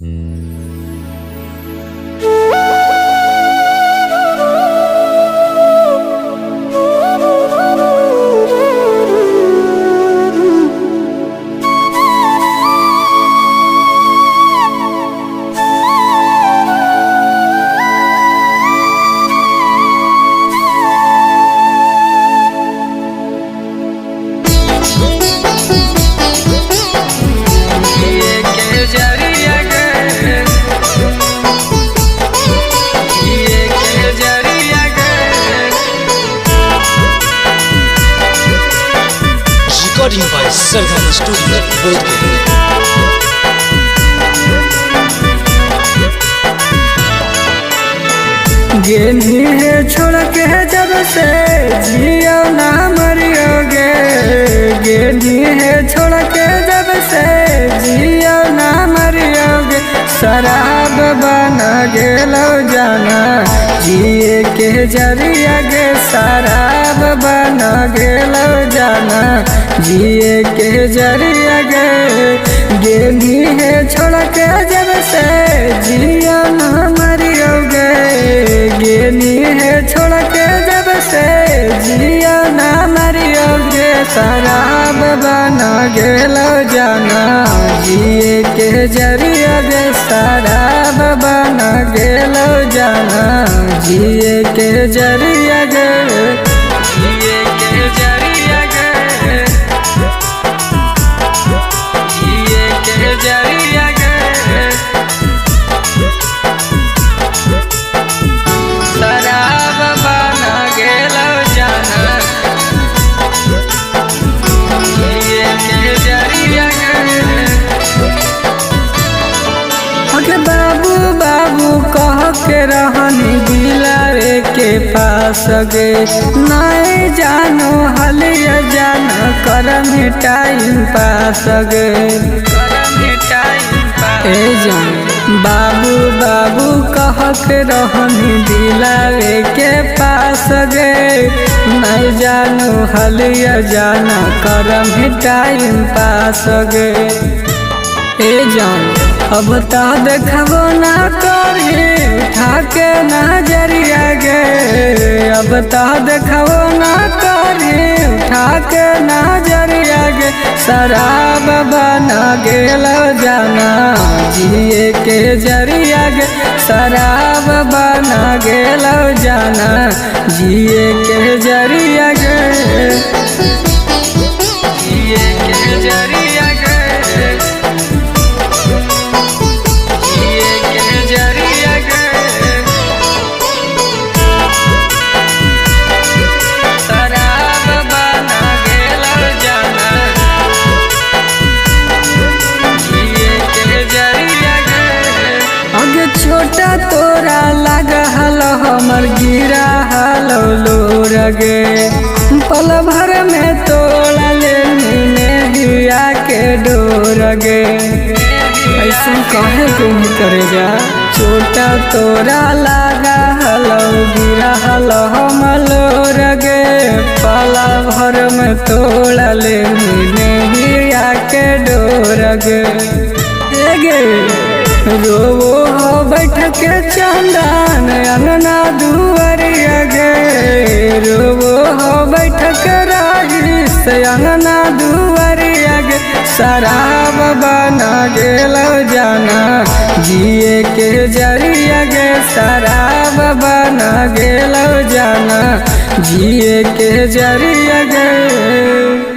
Recording by Sargama Studio, Bodhgaya। गेली है छोड़ के जब से जियो ना मरियोगे। गेली है छोड़ के जब से जियो ना मरियोगे। शराब बना गेलो जाना जिए के जरिया गे। शराब बना गेलो जाना जिए के जरिया गे। गेली है छोड़ के जब से जियो ना मरियोगे। गेली है छोड़ के जब से जियो ना मरियोगे। शराब बना गेलो जाना जिए के जरिया गे। शराब बना गेलो जाना जिए के जरिया गे। जिए के जरिया गे। जिए के जरिया गे। शराब बना गेलो जाना जिए के जरिया गे। अगे बाबू बाबू कह के रहनी दिलावे के पास गे। नहीं जानो हलिया जाना करम टाइम पास गे। ए जान बाबू बाबू कह के रहनी दिलावे के पास गे। नहीं जानो हलिया जाना करम टाइम पास गे। ए जान अब तो देखबो ना करी उठा के नजरिया गे। अब तो देखबो ना करी उठा के नजरिया गे। शराब बना गेलो जाना जिए के जरिया गे। शराब बना गेलो जाना जिए के जरिया गे। जिए के जरिया गे। छोटा तोरा लग हल हमर गिरा हलो लोर गे। पल भर में तोड़ा ले हिया के डोर गे। ऐसा कहे तुम करे जा। छोटा तोरा लगा हलो गिरा हलो हम लोर गे। पल भर में तोड़ा ले हिया के डोर गे। रोवो हो बैठ के चंदन अंगना दुआरिया गे। रोवो हो बैठ के राही से अंगना दुआरिया गे। शराब बना गेलो जाना जिए के जरिया गे। शराब बना गेलो जाना जिए के जरिया गे।